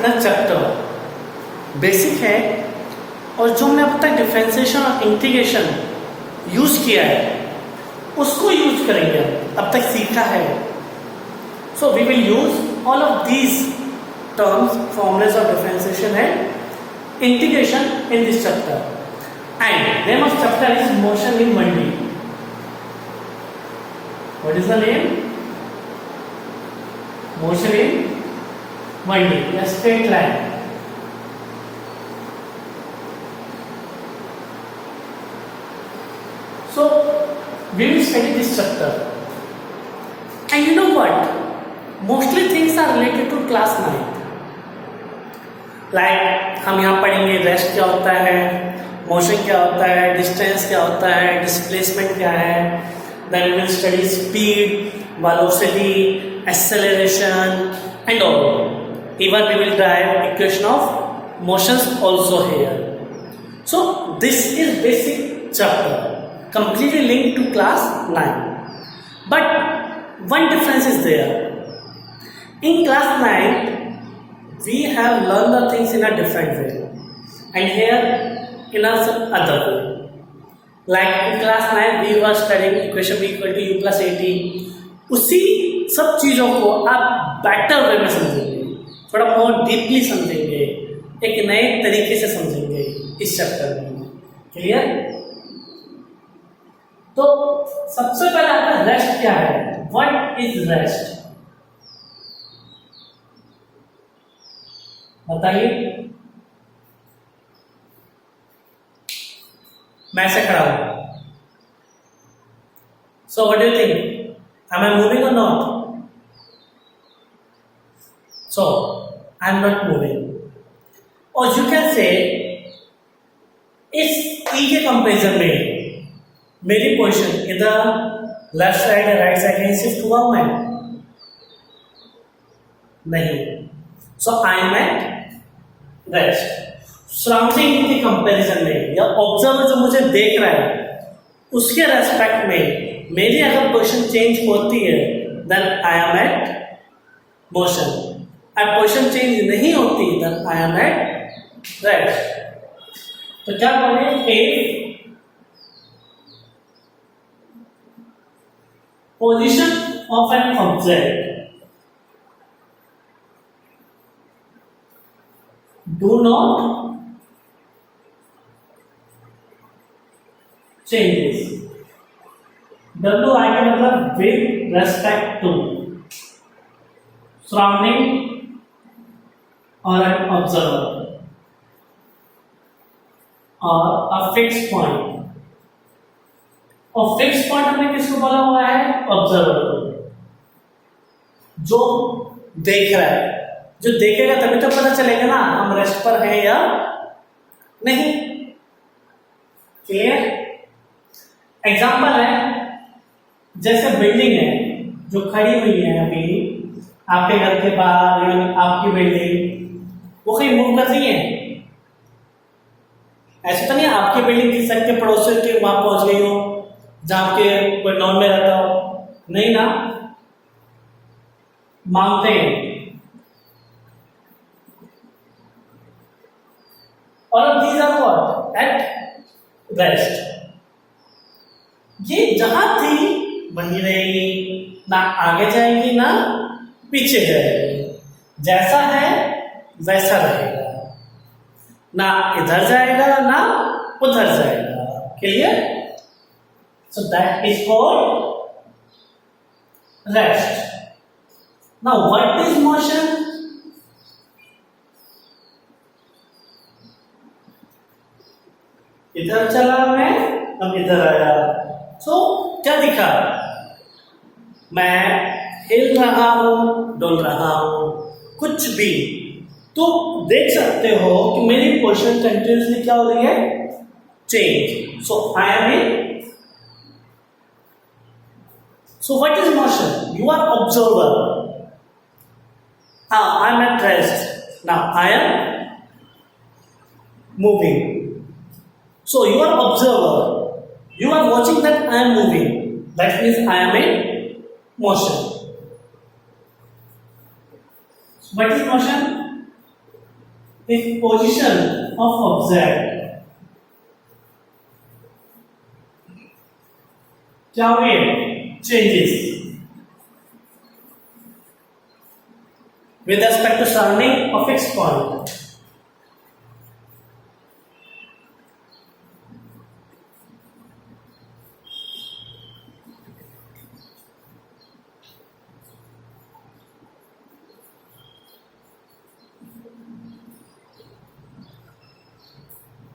Another chapter basic है, और जो हमने अब तक डिफरेंशिएशन और इंटीग्रेशन यूज किया है उसको यूज करेंगे, अब तक सीखा है. So we will use all of these terms, formulas of differentiation and integration in this chapter. And name of chapter is motion in 1D. What is the name? Motion in 1D, a straight line. So we will study this chapter, and you know what, mostly things are related to class 9. Like हम यहाँ पढ़ेंगे rest क्या होता है, motion क्या होता है, distance क्या होता है, डिस्प्लेसमेंट क्या है. Then we will study speed, velocity, acceleration and all. Even we will derive equation of motions also here. So this is basic chapter, completely linked to class 9. But one difference is there. In class 9, we have learned the things in a different way, and here in a other way. Like in class 9, we were studying equation b equal to u plus at. उसी सब चीजों को आप better way में समझेंगे, थोड़ा और deeply समझेंगे, एक नए तरीके से समझेंगे इस चैप्टर में. क्लियर? तो सबसे पहले आपका रेस्ट क्या है? What is rest? बताइए. मैं ऐसे खड़ा हूं. So what do you think? Am I moving or not? So I am not moving. Or you can say इस E के कंपेरिजन में मेरी पोजीशन इधर लेफ्ट साइड या राइट साइड कहीं शिफ्ट हुआ मैं? नहीं. So I am at rest. Surrounding के कंपेरिजन में या ऑब्जर्वर जो मुझे देख रहा है उसके रेस्पेक्ट में मेरी अगर पोजीशन चेंज होती है, then I am at motion. अब पोजीशन चेंज नहीं होती, then I am at rest. तो क्या बोले? If position of an object do not changes. WI का मतलब विद रेस्पेक्ट टू सराउंडिंग और एन ऑब्जर्वर और अ फिक्स पॉइंट. और फिक्स पॉइंट हमने किसको बोला हुआ है? ऑब्जर्वर को, जो देख रहा है. जो देखेगा तभी तो पता चलेगा ना हम रेस्ट पर हैं या नहीं. क्लियर? एग्जाम्पल है, जैसे बिल्डिंग है जो खड़ी हुई है अभी आपके घर के बाहर, आपकी बिल्डिंग, वो कहीं मूव कर रही है? ऐसा तो नहीं आपकी बिल्डिंग किसी के पड़ोसियों के वहां पहुंच गई हो जहां के कोई नॉन में रहता हो? नहीं ना. माउंटेन और these are what? At rest. ये जहां थी वहीं रहेगी, ना आगे जाएगी ना पीछे जाएगी. जैसा है वैसा रहेगा, ना इधर जाएगा ना उधर जाएगा. Clear? So that is called rest. Now what is motion? इधर चला मैं, अब इधर आया. सो क्या दिखा? मैं हिल रहा हूं, डोल रहा हूं, कुछ भी. तो देख सकते हो कि मेरी पोजीशन कंटिन्यूसली क्या हो रही है? Change. So I am in. So what is motion? You are observer. I am at rest. Now I am moving. So you are observer. You are watching that I am moving. That means I am in motion. What is motion? if position of object क्या हो गए changes with respect to surrounding of fixed point.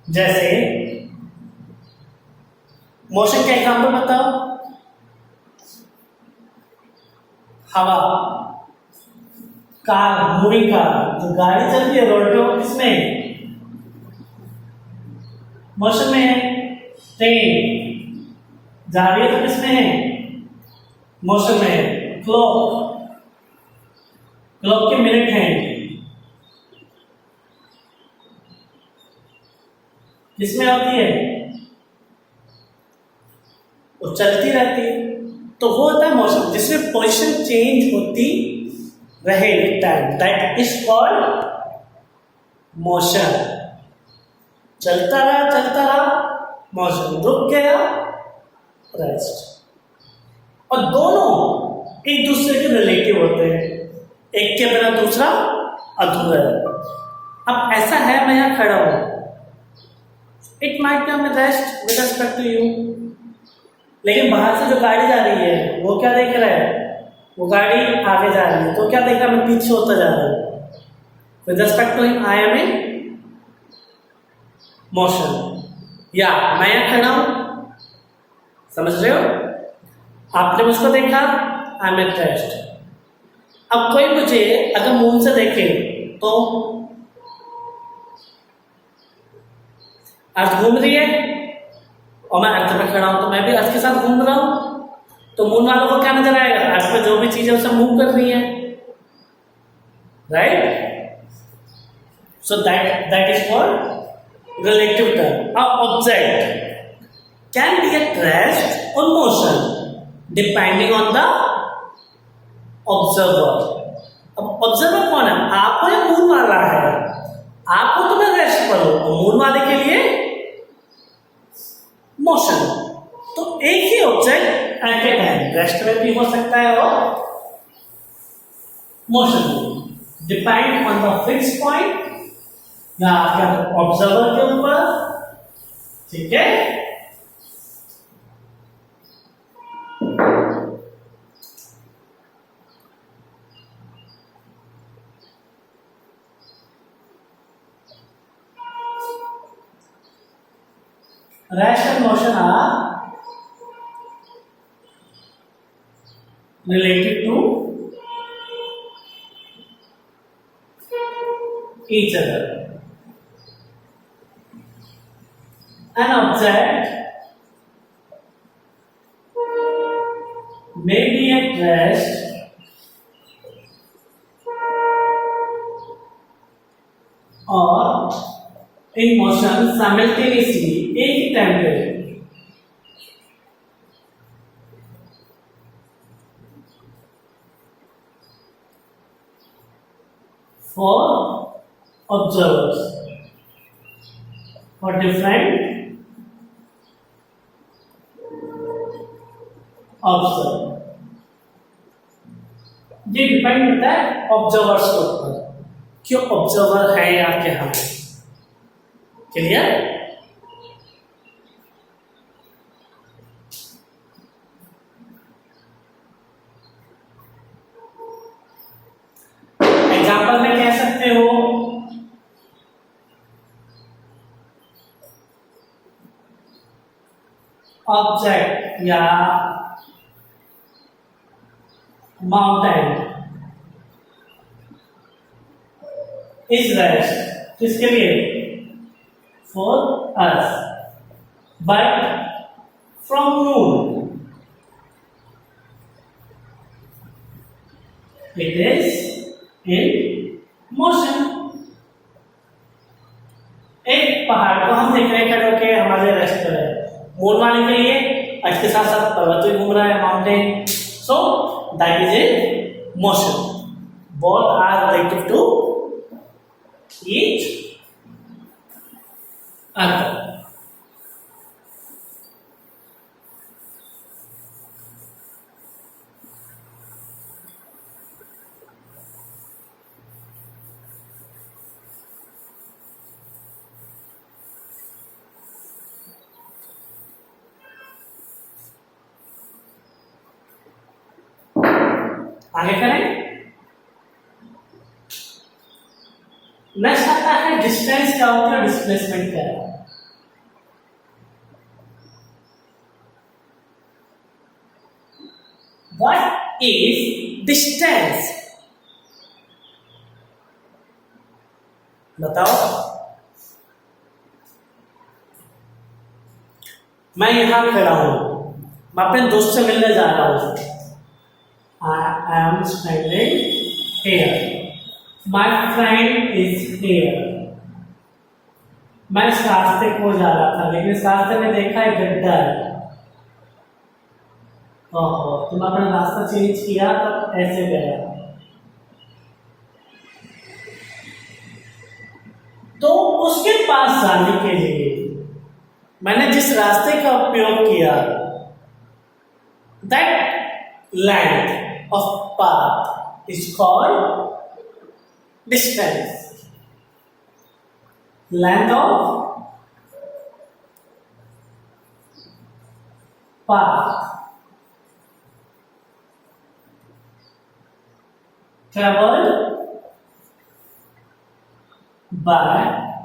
जैसे motion का example बताओ। हवा, car, moving car, जो गाड़ी चल रही है रोड पे वो किसमें मोशन में है। ट्रेन जा रही है तो किसमें है मोशन में है। क्लॉक, क्लॉक के मिनट हैं किसमें होती है वो चलती रहती है। तो वो होता है मोशन जिसमें पोजीशन चेंज होती रहे time, that is called motion. चलता रहा मोशन, रुक गया रेस्ट। और दोनों एक दूसरे के रिलेटिव होते हैं, एक के बिना दूसरा अधूरा है। अब ऐसा है मैं यहां खड़ा हूं, it might be rest with respect to you, लेकिन बाहर से जो गाड़ी जा रही है वो क्या देख रहा है, वो गाड़ी आगे जा रही है तो क्या देख रहा है, मैं पीछे होता जा रहा हूं। With respect to him I am in motion. या मैं यहां खड़ा हूं, समझ रहे हो, आपने मुझको देखा, आई एम एट रेस्ट। अब कोई मुझे अगर मून से देखे तो अर्थ घूम रही है और मैं अर्थ में खड़ा हूं, तो मैं भी अर्थ के साथ घूम रहा हूं, तो मून वालों को क्या नजर आएगा, अर्थ में जो भी चीजें उसे मूव कर रही है, right. So that is called relative term. A object can be at rest और motion depending on the observer. अब ऑब्जर्वर कौन है, आपको या मून वाला है। आपको तो मैं रेस्ट पर हूं, मून वाले के लिए मोशन। तो एक ही object at a time rest में भी हो सकता है और मोशन में, depend on the fix point या क्या ऑब्जर्वर के ऊपर, ठीक है। Rest and motion are related to each other. An object may be at rest or in motion simultaneously, एक ही टाइम पे। For observers, for different observer, ये डिपेंड होता है ऑब्जर्वर्स के ऊपर, क्यों ऑब्जर्वर है या क्या हम। क्लियर। एग्जाम्पल में कह सकते हो ऑब्जेक्ट या माउंटेन इज रेस्ट, किसके लिए, for us, but from moon it is in motion। एक पहाड़ को हम देख रहे हैं खड़े होके, हमारे रेस्ट पर है। मून वाले के लिए अर्थ के साथ साथ पर्वत भी घूम रहा है, mountain, so that is in motion. Both are related to each other. आगे करें। नेक्स्ट आता है डिस्टेंस क्या होता है, डिस्प्लेसमेंट क्या है। व्हाट इज डिस्टेंस, बताओ। मैं यहां खड़ा हूं, मैं अपने दोस्त से मिलने जा रहा हूं। I am standing here, my friend is here. मैं इस रास्ते को जा रहा था, लेकिन इस रास्ते में देखा एक गड्ढा है। ओहो, तुम अपना रास्ता चेंज किया तब ऐसे गया। तो उसके पास जाने के लिए मैंने जिस रास्ते का उपयोग किया, that length of path is called distance. Length of path traveled by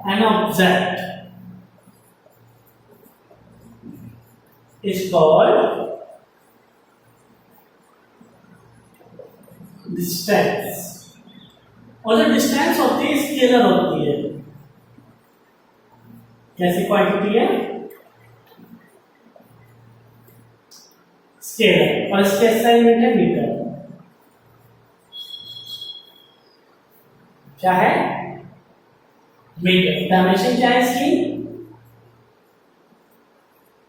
an object is called distance। और जो डिस्टेंस होती है स्केलर होती है। कैसी क्वांटिटी है, स्केलर, और इसके SI यूनिट है मीटर। क्या है, मीटर। डायमेंशन क्या है इसकी,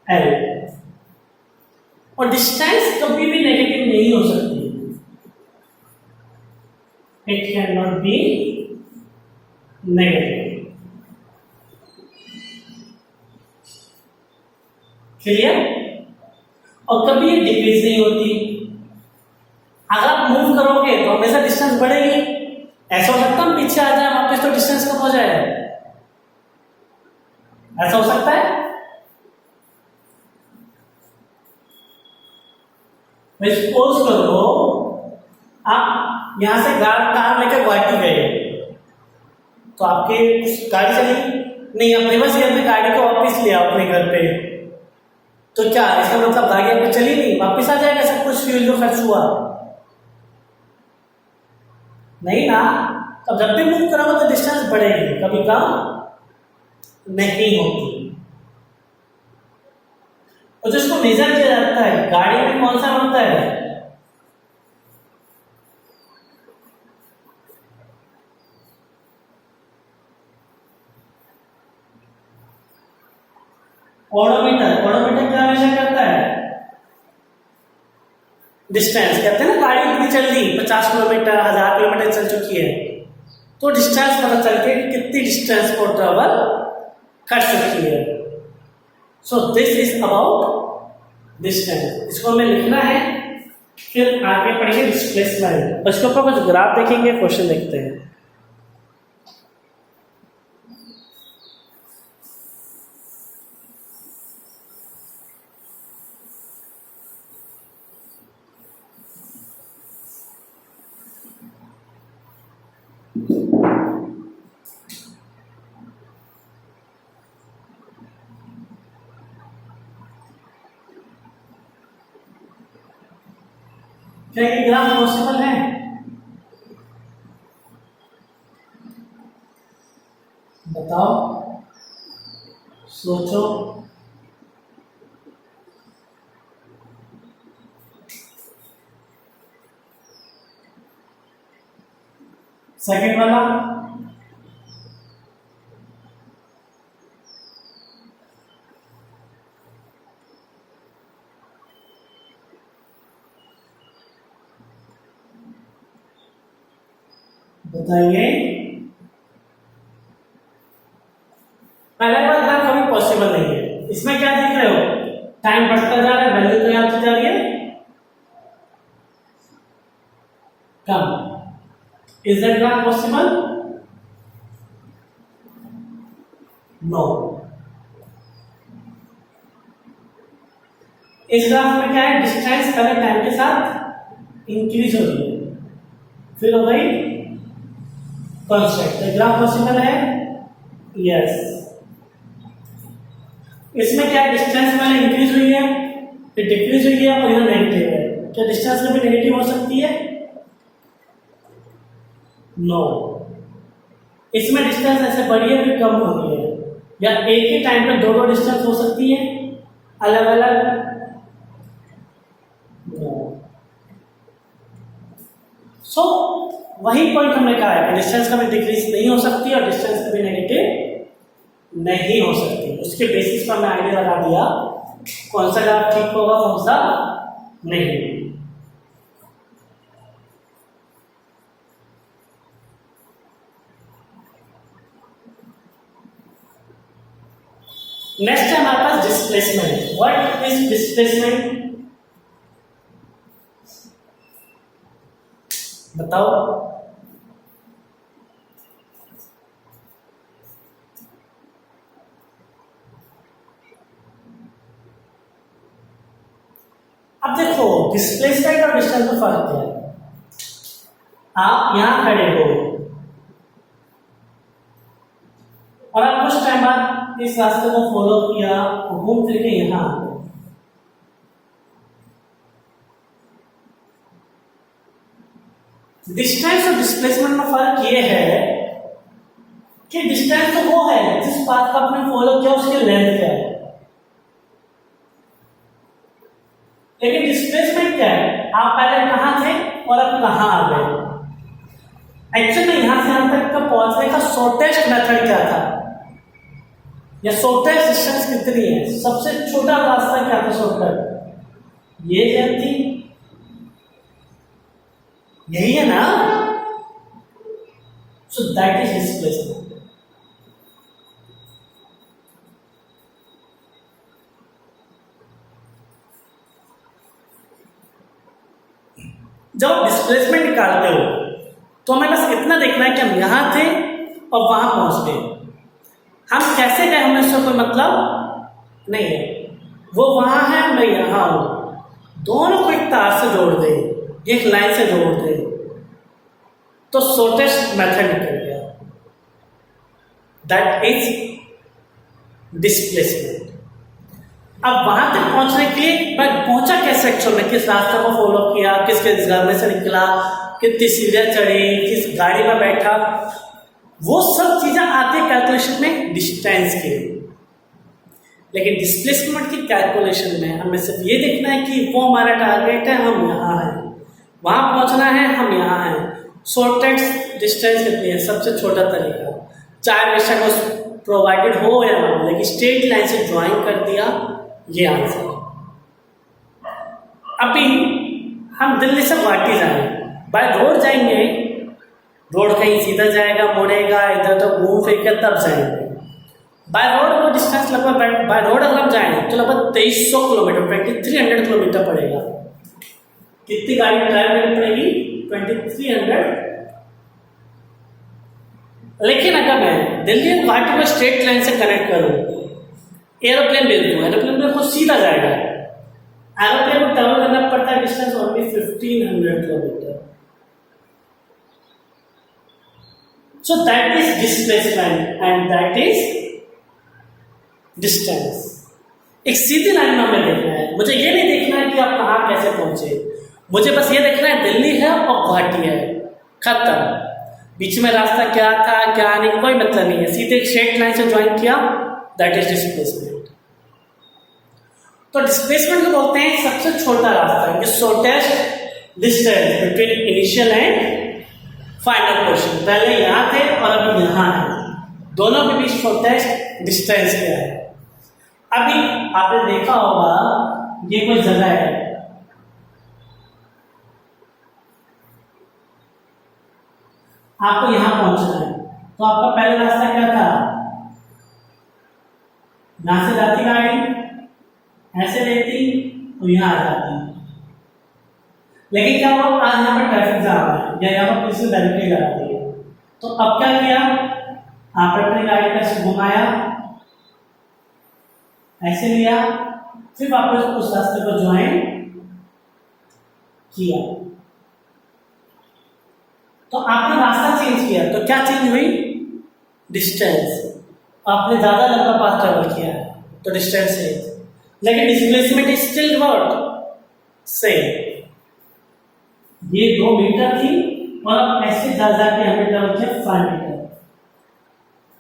L। और डिस्टेंस कभी भी नेगेटिव नहीं हो सकती, it can not be negative. Clear. और कभी ये डिक्रीज नहीं होती। अगर आप मूव करोगे तो हमेशा डिस्टेंस बढ़ेगी। ऐसा हो सकता है हम पीछे आ जाए वापस तो डिस्टेंस कम हो जाए, ऐसा हो सकता है। मैं सपोज करो आप यहां से कार लेकर गुवाहाटी गए, तो आपकी गाड़ी चली नहीं, आप रिवर्स गियर में गाड़ी को वापस ले आओ अपने घर पे, तो क्या इसका मतलब गाड़ी आपको चली नहीं, वापस आ जाएगा सब कुछ फ्यूल जो खर्च हुआ, नहीं ना। तो जब भी मूव करोगे तो डिस्टेंस बढ़ेगी, कभी कम नहीं होती। और जिसको मेजर किया जाता है गाड़ी में कौन सा होता है, ओडोमीटर। ओडोमीटर क्या मेजर करता है, डिस्टेंस। कहते हैं ना गाड़ी कितनी चल दी, 50 किलोमीटर 1000 किलोमीटर चल चुकी है, तो डिस्टेंस पता चलती है कितनी डिस्टेंस को ट्रेवल कर सकती है। So this is about distance. इसको हमें लिखना है, फिर आगे पढ़ेंगे डिस्प्लेसमेंट। उसके ऊपर कुछ ग्राफ देखेंगे, क्वेश्चन देखते हैं। क्या ये ग्राफ पॉसिबल है, बताओ, सोचो। सेकंड वाला, बताइए। पहला ग्राफ इसमें क्या देख रहे हो, टाइम बढ़ता जा रहा है, वैल्यू तो यहाँ जा रही है कम। Is that graph possible? No. इस ग्राफ में क्या है, डिस्टेंस पहले टाइम के साथ इंक्रीज हो रही है, फिर हो गई कांस्टेंट। ग्राफ पॉसिबल है? यस। इसमें क्या डिस्टेंस पहले इंक्रीज हुई है, फिर डिक्रीज हुई है और यहां नेगेटिव है। क्या डिस्टेंस कभी नेगेटिव हो सकती है? नो। इसमें डिस्टेंस ऐसे बढ़ी है फिर कम हो रही है, या एक ही टाइम पे दो डिस्टेंस हो सकती है अलग अलग? सो वही पॉइंट हमने कहा है कि डिस्टेंस कभी डिक्रीज नहीं हो सकती और डिस्टेंस कभी नेगेटिव नहीं हो सकती। उसके बेसिस पर मैं आइडिया लगा दिया कौन सा ग्राफ ठीक होगा कौन सा नहीं। नेक्स्ट है हमारे पास डिस्प्लेसमेंट। What is displacement? बताओ। अब देखो डिस्प्लेसमेंट और डिस्टेंस में फर्क क्या है। आप यहां खड़े हो और आप कुछ टाइम बाद इस रास्ते को फॉलो किया, घूम फिर के यहां आ गए। डिस्टेंस और डिस्प्लेसमेंट में फर्क ये है कि डिस्टेंस तो वो है जिस पाथ का आपने फॉलो किया उसकी लेंथ क्या है, लेकिन डिस्प्लेसमेंट क्या है, आप पहले कहां थे और अब कहां आ गए। एक्चुअली यहां से यहां तक का पहुंचने का शॉर्टेस्ट मेथड क्या था, या शॉर्टेस्ट डिस्टेंस कितनी है, सबसे छोटा रास्ता क्या था शॉर्टकट, ये लेंथ थी, यही है ना। सो दैट इज डिस्प्लेसमेंट। जब आप डिस्प्लेसमेंट निकालते हो तो हमें बस इतना देखना है कि हम यहां थे और वहां पहुंच गए। हम कैसे गए हमें उससे कोई मतलब नहीं है, वो वहां है मैं यहां हूं, दोनों को एक तार से जोड़ दे, एक लाइन से जोड़ दे तो शॉर्टेस्ट मेथड निकल गया, दैट इज डिस्प्लेसमेंट। अब वहां तक पहुंचने के लिए मैं पहुंचा कैसे, एक्चुअल में किस रास्ते को फॉलो किया, किसके घर में से निकला, कितनी सीढ़ियां चढ़ी, किस गाड़ी में बैठा, वो सब चीजें आती है कैलकुलेशन में डिस्टेंस के। लेकिन डिस्प्लेसमेंट की कैलकुलेशन में हमें सिर्फ ये देखना है कि वो हमारा टारगेट है, हम यहाँ हैं, वहां पहुंचना है, हम यहाँ हैं। शॉर्टेस्ट डिस्टेंस कितनी है, सबसे छोटा तरीका, चाहे बेशक प्रोवाइडेड हो या ना हो, लेकिन स्ट्रेट लाइन से ज्वाइन कर दिया, ये आंसर। अभी हम दिल्ली से गुवाहाटी जाएंगे, बाय रोड जाएंगे, रोड कहीं सीधा जाएगा मुड़ेगा इधर तो घूम फिर के तब जाएंगे। बाय रोड वो डिस्टेंस लगभग, बाय रोड अगर हम जाएंगे तो लगभग 2300 किलोमीटर 2300 किलोमीटर पड़ेगा। कितनी गाड़ी ड्राइव करनी पड़ेगी? 2300। लेकिन अगर मैं दिल्ली और गुवाहाटी को स्ट्रेट लाइन से कनेक्ट करूं, एरोप्लेन भेज दूं, एरोप्लेन में खुद सीधा जाएगा, एरोप्लेन को ट्रेवल करना पड़ता है distance only 1500 kilometre. So that is displacement and that is distance. एक सीधी लाइन में हमें देखना है, मुझे ये नहीं देखना है कि आप कहां कैसे पहुंचे, मुझे बस ये देखना है दिल्ली है और गुवाहाटी है, खत्म। बीच में रास्ता क्या था क्या नहीं कोई मतलब नहीं है, सीधे एक स्ट्रेट लाइन से ज्वाइन किया, दैट इज डिस्प्लेसमेंट। तो डिस्प्लेसमेंट को बोलते हैं सबसे छोटा रास्ता, shortest distance between initial and final position. पहले यहां थे और अभी यहां है, दोनों के बीच शॉर्टेस्ट डिस्टेंस क्या है। अभी आपने देखा होगा ये कोई जगह है, आपको यहां पहुंचना है, तो आपका पहला रास्ता क्या था, यहां से जाती गाड़ी ऐसे रहती तो यहाँ आ जाती, लेकिन क्या हुआ, आज यहाँ पर ट्रैफिक जाम है या यहाँ पर पुलिस ने बैरिकेड लगा दी है, तो अब क्या किया, आपने अपनी गाड़ी का ऐसे घुमाया, ऐसे लिया, फिर वापस उस रास्ते को ज्वाइन किया, तो आपने रास्ता चेंज किया, तो क्या चेंज हुई, डिस्टेंस, आपने ज्यादा लंबा पाथ ट्रेवल किया है तो डिस्टेंस चेंज, लेकिन displacement is still what, same. ये 2 मीटर थी और अब ऐसे जा जाके हमें ट्रेवल किया 5 मीटर,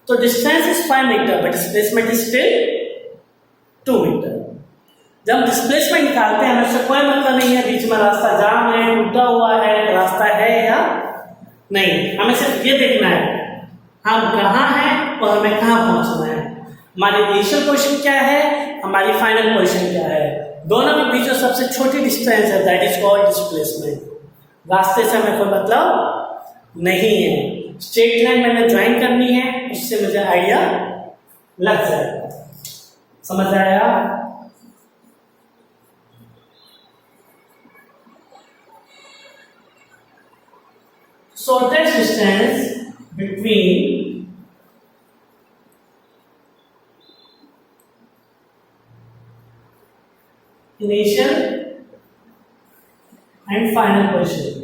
तो distance is 5 metre but displacement is still 2 metre. जब डिस्प्लेसमेंट निकालते हैं हमें से कोई मतलब नहीं है बीच में रास्ता जाम है, टूटा हुआ है, रास्ता है या नहीं, हमें सिर्फ ये देखना है हम कहाँ हैं और हमें कहाँ पहुंचना है, हमारी इनिशियल पोजीशन क्या है, हमारी फाइनल पोजीशन क्या है, दोनों के बीच जो सबसे छोटी डिस्टेंस है दैट इज कॉल्ड डिस्प्लेसमेंट। रास्ते से हमें कोई मतलब नहीं है, स्ट्रेट लाइन मैंने ज्वाइन करनी है, उससे मुझे आइडिया लग जाएगा, समझ आया। Shortest distance between initial and final position।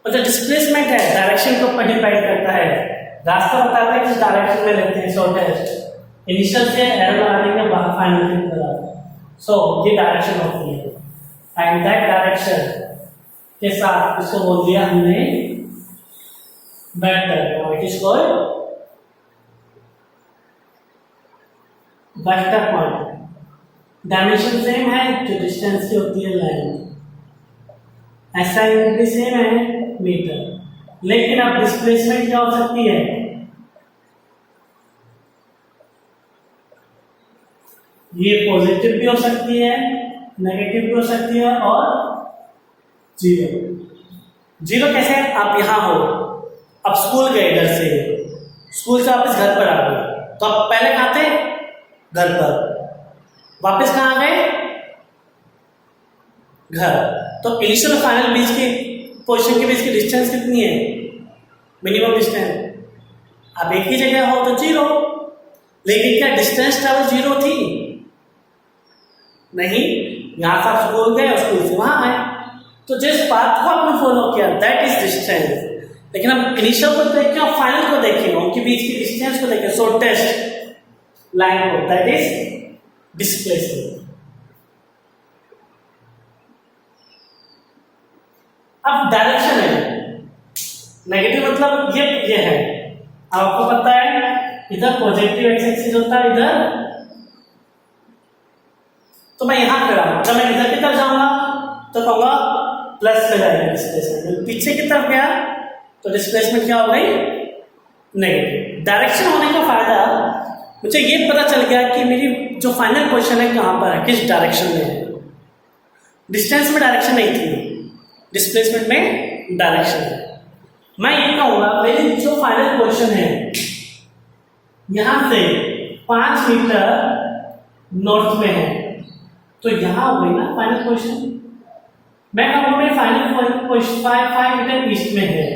और जो डिस्प्लेसमेंट है डायरेक्शन के ऊपर डिपेंड करता है, रास्ता बताता है किस डायरेक्शन में लेते हैं शॉर्टेस्ट, इनिशियल से एरो लगा देंगे फाइनल की तरफ, सो ये डायरेक्शन होती है एंड दैट डायरेक्शन के साथ इसको बोल दिया हमने vector, it is called vector point. Dimension same है, जो डिस्टेंस की होती है लेंथ, ऐसा भी सेम है मीटर, लेकिन अब डिस्प्लेसमेंट क्या हो सकती है, ये पॉजिटिव भी हो सकती है, नेगेटिव भी हो सकती है और जीरो। जीरो कैसे, आप यहां हो, अब स्कूल गए, घर से स्कूल से वापस घर पर आ गए, तो आप पहले कहां थे, घर पर, वापस कहां आ गए, घर, तो इनिशियल और फाइनल बीच की पोजीशन के बीच की डिस्टेंस कितनी है, मिनिमम डिस्टेंस। अब एक ही जगह हो तो जीरो, लेकिन क्या डिस्टेंस ट्रैवल जीरो थी, नहीं, यहां से आप स्कूल गए और स्कूल से वहां आए, तो जिस पाथ को आपने फॉलो किया दैट इज डिस्टेंस। लेकिन हम इनिशियल को देखें और फाइनल को देखें, उनके बीच की डिस्टेंस को देखें, शॉर्टेस्ट लाइन को, दैट इज डिस्प्लेसमेंट। अब डायरेक्शन है, नेगेटिव मतलब ये है, आपको पता है इधर पॉजिटिव एक्स एक्सिस होता है इधर, तो मैं यहां खड़ा हूं, जब मैं इधर की तरफ जाऊंगा तो कहूंगा प्लस पे जाएगा डिस्प्लेसमेंट, पीछे की तरफ गया तो डिस्प्लेसमेंट क्या हो गई, नेगेटिव। डायरेक्शन होने का फायदा मुझे ये पता चल गया कि मेरी जो फाइनल पोजीशन है कहां पर है, किस डायरेक्शन में है। डिस्टेंस में डायरेक्शन नहीं थी, डिस्प्लेसमेंट में डायरेक्शन है। मैं ये कहूंगा मेरी जो फाइनल पोजीशन है यहां से 5 मीटर नॉर्थ में है, तो यहां हो गई ना फाइनल पोजीशन। मैं कहूंगा मेरी फाइनल पोजीशन 5 मीटर ईस्ट में है,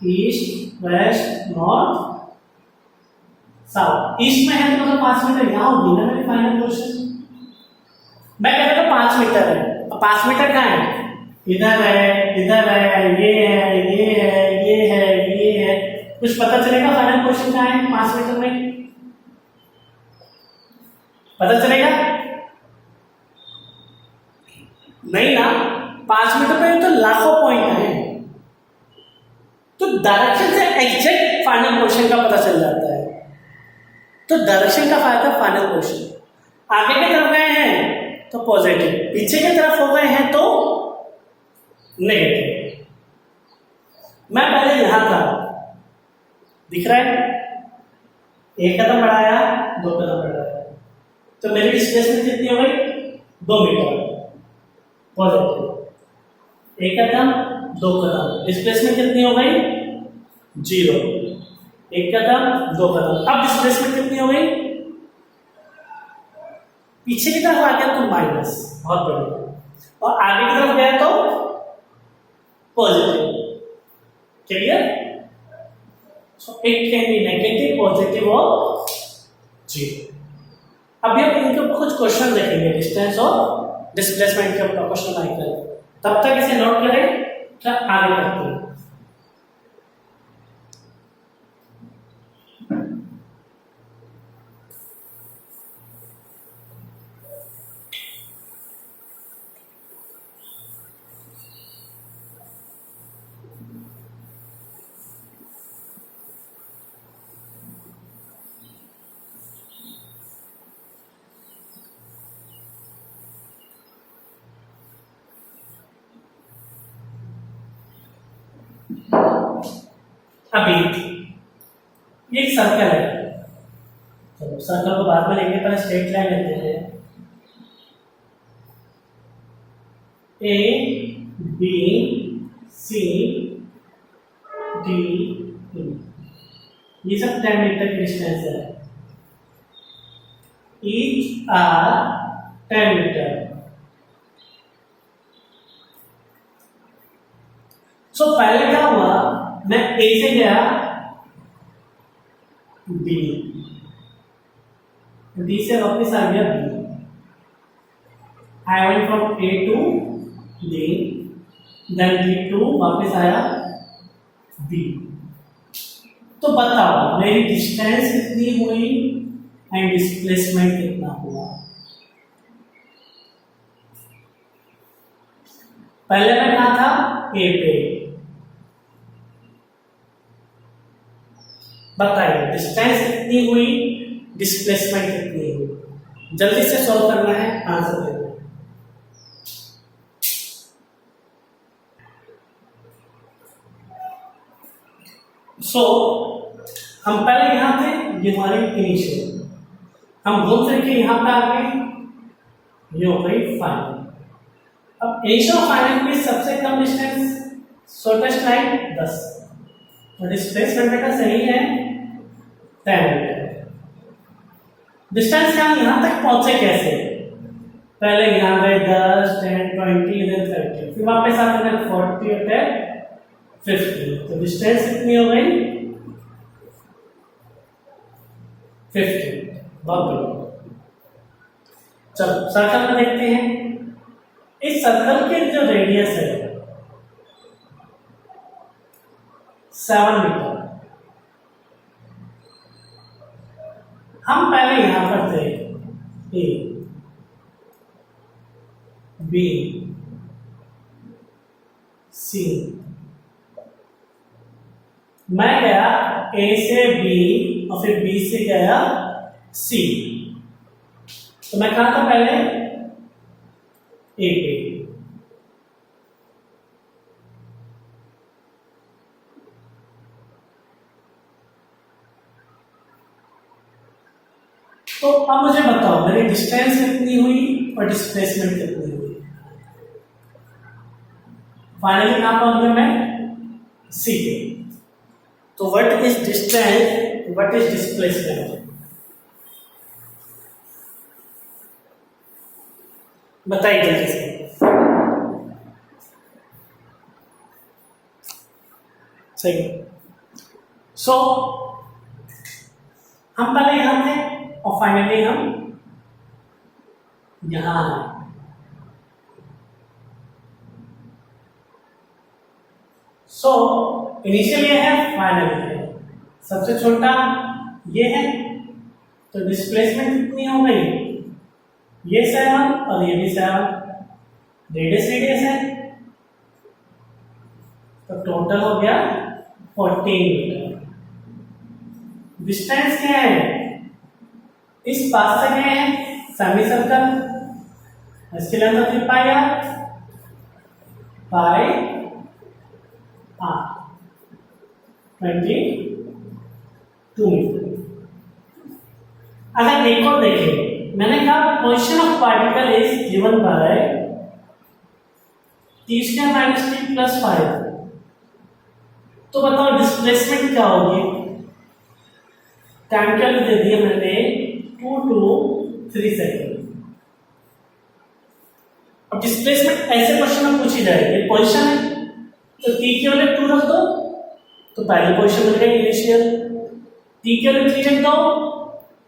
east west north south, east में है तो मतलब 5 मीटर यहां होगी ना मेरी फाइनल पोजीशन। मैं कह रहा था 5 मीटर है, अब 5 मीटर कहाँ है, इधर है, इधर है, ये है, ये है, ये है, ये है, कुछ पता चलेगा फाइनल पोजीशन कहाँ है 5 मीटर में, पता चलेगा नहीं ना, 5 मीटर पे तो लाखों पॉइंट है, तो डायरेक्शन से एग्जैक्ट फाइनल पोजीशन का पता चल जाता है। तो डायरेक्शन का फायदा फाइनल पोजीशन, आगे की तरफ गए हैं तो पॉजिटिव, पीछे की तरफ हो गए हैं तो नेगेटिव। मैं पहले यहां था, दिख रहा है, एक कदम बढ़ाया, 2 कदम बढ़ाया, तो मेरी डिस्प्लेसमेंट कितनी हो गई, 2 मीटर पॉजिटिव, एक कदम 2 कदम, डिस्प्लेसमेंट कितनी हो गई 0। एक कदम, दो कदम। अब डिस्प्लेसमेंट कितनी हो गई? पीछे की तरफ आ गया तो माइनस, बहुत बढ़िया, और आगे की तरफ गया तो positive. Clear? So it can be negative, positive और जीरो। अभी हम इनके ऊपर कुछ क्वेश्चन देखेंगे, डिस्टेंस और डिस्प्लेसमेंट के ऊपर क्वेश्चन आएंगे। तब तक इसे नोट करें, क्या आगे बढ़ते हैं। अभी ये एक सर्कल है, चलो सर्कल को बाद में लेंगे, पहले स्ट्रेट लाइन लेते हैं। A B C D E, ये सब 10 मीटर की डिस्टेंस है। Each are 10 metre. सो पहले क्या हुआ, मैं ए से गया बी, डी से वापस आ गया B, I went from A to D, then D to वापस आया बी। तो बताओ मेरी डिस्टेंस कितनी हुई एंड डिस्प्लेसमेंट कितना हुआ? पहले मैं कहा था ए पे, बताइए डिस्टेंस कितनी हुई, डिस्प्लेसमेंट कितनी हुई? जल्दी से सॉल्व करना है, आंसर देना है। सो हम पहले यहां थे, ये हमारी इनिशियल, हम घूम फिर के यहां पे आ गए, ये हो गई फाइनल। अब इनिशियल फाइनल की सबसे कम डिस्टेंस शॉर्टेस्ट लाइन 10, और डिस्प्लेसमेंट बेटा सही है 10 मीटर। डिस्टेंस यहां तक पहुंचे कैसे? पहले यहां गए 10, 10, 20, then 30, फिर वापस आते हैं 40 और 10, 50। तो डिस्टेंस कितनी हो गई? 50। बहुत बढ़िया। चलो सर्कल में देखते हैं। इस सर्कल के जो रेडियस है 7 मीटर। हम पहले यहां पर थे, ए बी सी, मैं गया ए से बी और फिर बी से गया सी। तो मैं कहा था पहले ए पे, तो अब मुझे बताओ मेरी डिस्टेंस कितनी हुई और डिस्प्लेसमेंट कितनी हुई? फाइनली कहां पहुंच गया मैं? सी पे। तो what is distance, what is displacement? बताइए जल्दी से। सही। सो हम पहले यहां थे और फाइनली हम यहां हैं। सो इनिशियल ये है, फाइनल ये है, सबसे छोटा ये है। तो डिस्प्लेसमेंट कितनी हो गई? ये 7 और ये भी 7, रेडियस है, तो टोटल हो गया 14 मीटर। डिस्टेंस क्या है? इस पास से गए हैं सेमी सर्कल, इसके लेंथ होती है पाई आर, पाई आर 22 मीटर। अगर एक और देखें, मैंने कहा position of particle is given by t² - t + 5। तो बताओ डिस्प्लेसमेंट क्या होगी? टाइम क्या दे दिया मैंने 2 to 3 सेकेंड। अब डिस्प्लेसमेंट ऐसे क्वेश्चन में पूछी जाएगी, पोजीशन है तो t की वैल्यू 2 रख दो तो पहले पोजीशन मिल जाएगी इनिशियल, t की वैल्यू 3 रख दो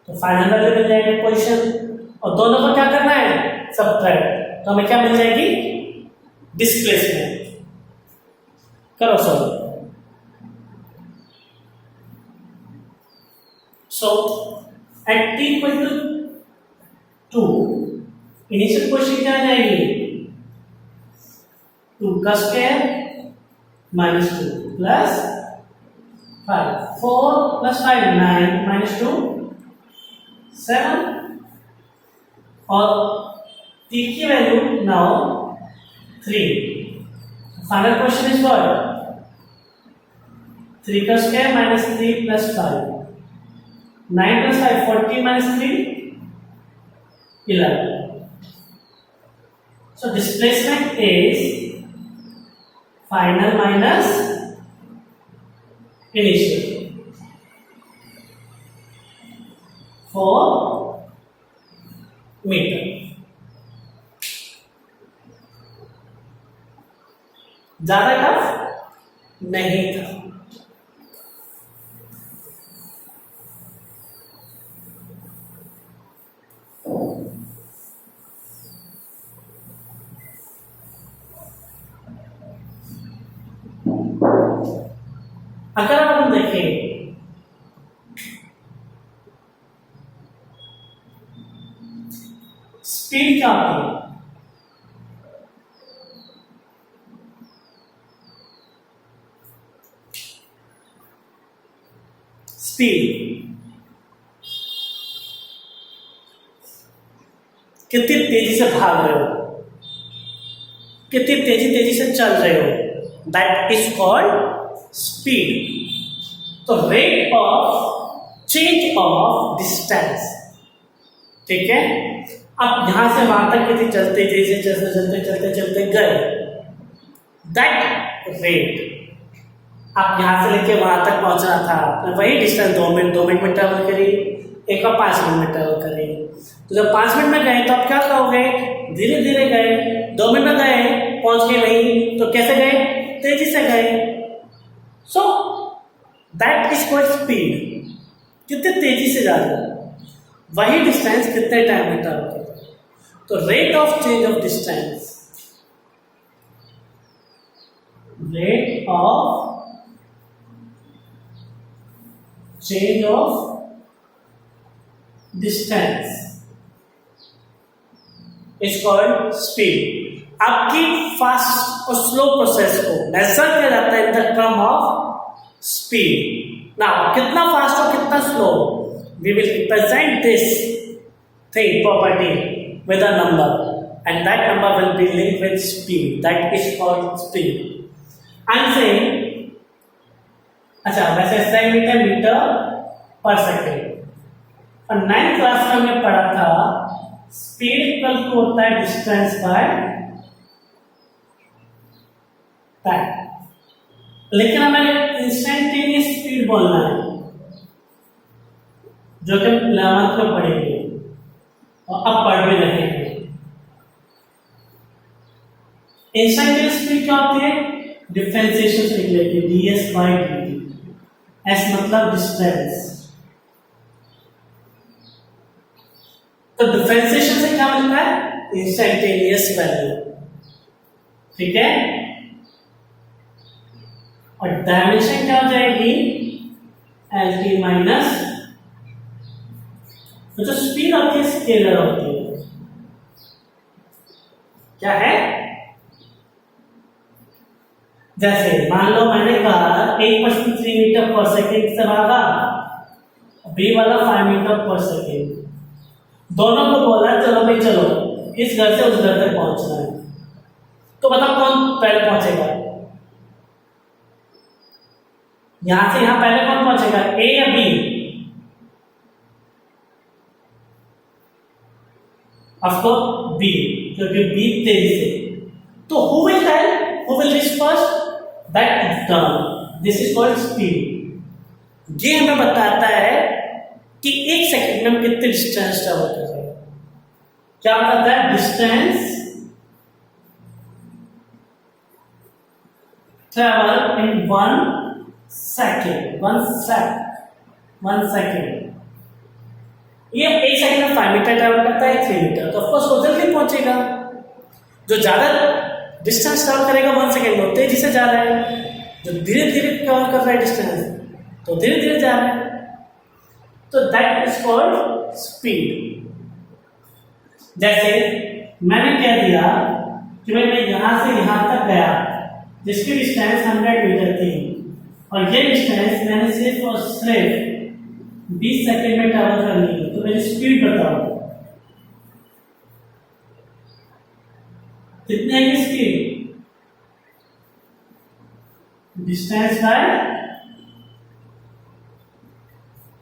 तो फाइनल वैल्यू मिल जाएगी पोजीशन, और दोनों को क्या करना है सबट्रैक्ट, तो हमें क्या मिल जाएगी डिस्प्लेसमेंट। करो solve. So at t equal to 2 initial position क्या आ जाएगी 2 का square minus 2 plus 5, 4 plus 5 9 minus 2 7, और t की value now 3। Final question is what 3 का square minus 3 plus 5, 9 plus 5 40 minus 3 11. So displacement is final minus initial 4 meter. ज्यादा tough नहीं था। अगर आप देखें स्पीड क्या होती है, स्पीड कितनी तेजी से भाग रहे हो, कितनी तेजी से चल रहे हो, दैट इज कॉल्ड स्पीड। तो rate of change of distance, ठीक है। अब यहां से वहां तक कितनी चलते चलते गए, दैट रेट आप यहां से लेके वहां तक पहुंचना था, वही डिस्टेंस 2 मिनट में ट्रेवल करी, एक बार 5 मिनट में ट्रेवल करी। तो जब 5 मिनट में गए तो आप क्या कहोगे, धीरे धीरे गए, 2 मिनट में गए पहुंच गए वहीं, तो कैसे गए, तेजी से गए। सो दैट इज कॉल्ड स्पीड, कितने तेजी से जा रहे हो, वही डिस्टेंस कितने टाइम में ट्रेवल कर। तो rate of change of distance, rate of change of distance is called speed. आपकी फास्ट और स्लो प्रोसेस को मेजर किया जाता है in the term of speed. Now कितना फास्ट और कितना slow, we will represent this thing property with a number and that number will be linked with speed, that is called speed. I'm saying अच्छा वैसे metre पर second और 9th class में हमने पढ़ा था स्पीड इक्वल टू होता है डिस्टेंस बाय टाइम, लेकिन हमें इंस्टेंटेनियस स्पीड बोलना है जो कि 11th में पढ़ेंगे और अब पढ़ भी रहे हैं। इंस्टेंटेनियस स्पीड क्या होती है, डिफरेंशिएशन से related ds by dt, s मतलब डिस्टेंस। तो डिफरेंशिएशन से क्या मिलता है, इंस्टेंटेनियस वैल्यू, ठीक है। और डायमेंशन क्या हो जाएगी, lt माइनस, तो जो स्पीड होती है स्केलर होती है, क्या है, जैसे मान लो मैंने कहा 1 3 मीटर पर सेकेंड से भागा, बी वाला 5 मीटर पर सेकेंड, दोनों को बोला चलो भाई चलो इस घर से उस घर तक पहुंचना है, तो बताओ कौन पहले पहुंचेगा, यहां से यहां पहले कौन पहुंचेगा, ए या बी, ऑफकोर्स बी, क्योंकि बी तेजी से। तो who will tell, who will reach first, that is turn, this is called speed. ये हमें बताता है कि 1 सेकंड में हम कितने डिस्टेंस ट्रेवल कर रहे हैं। क्या बताता है? Distance travel in 1 second. 1 second ये 1 सेकंड में 5 मीटर ट्रेवल करता है, 3 मीटर, तो ऑफकोर्स वो जल्दी पहुंचेगा। जो ज्यादा डिस्टेंस ट्रेवल करेगा 1 सेकंड में, तेजी से जा रहा है। जो धीरे धीरे कवर कर रहा है डिस्टेंस, तो धीरे धीरे जा रहा है, तो दैट इज कॉल्ड स्पीड। जैसे मैंने कह दिया कि मैं यहां से यहां तक गया, जिसकी डिस्टेंस 100 मीटर थी, और ये डिस्टेंस मैंने सिर्फ और सिर्फ 20 सेकंड में ट्रेवल करनी है, तो मेरी स्पीड बताओ कितनी है की speed? Distance by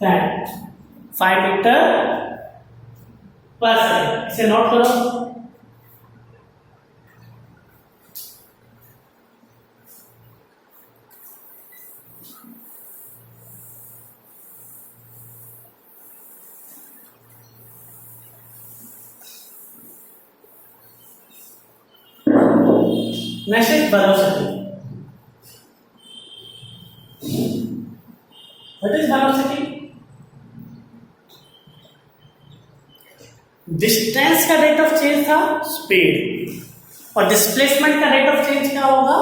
time, 5 metre per second. इसे नोट करो। Next is velocity. What is velocity? Distance का रेट ऑफ चेंज था स्पीड, और डिस्प्लेसमेंट का रेट ऑफ चेंज क्या होगा?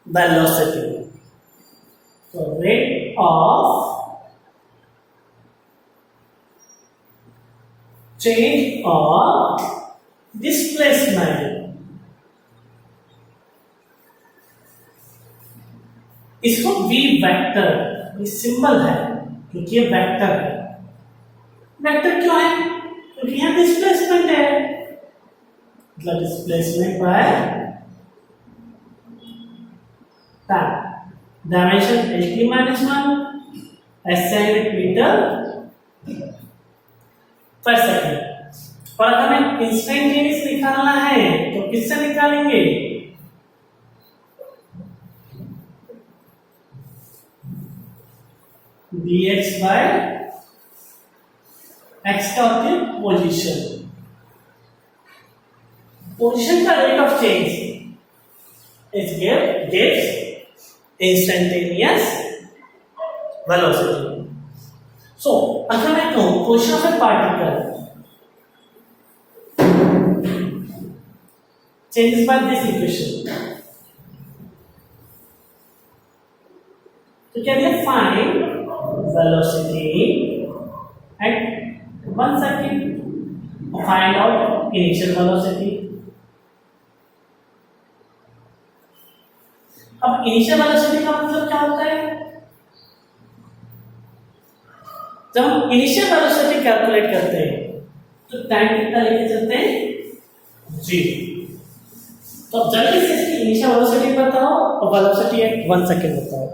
वेलोसिटी। तो rate of change of displacement, इसको v वेक्टर, ये सिंबल है क्योंकि ये वेक्टर है। वेक्टर क्यों है? क्योंकि यहां डिस्प्लेसमेंट है, मतलब displacement by time. Dimension ht-1, SI unit metre per second. और अगर हमें इंस्टेंटेनियस निकालना है तो किससे निकालेंगे? dx by x का होती है पोजीशन। पोजीशन का rate of change is gives instantaneous velocity. So अगर मैं कहूं position of A particle changes by this equation, तो क्या दिया? Find velocity at 1 second, find out initial velocity. अब इनिशियल वेलोसिटी का मतलब क्या होता है? जब हम इनिशियल वेलोसिटी कैलकुलेट करते हैं तो टाइम कितना लेके चलते हैं? 0। तो अब जल्दी से इसकी इनिशियल वेलोसिटी बताओ और वेलोसिटी एट 1 सेकंड बताओ।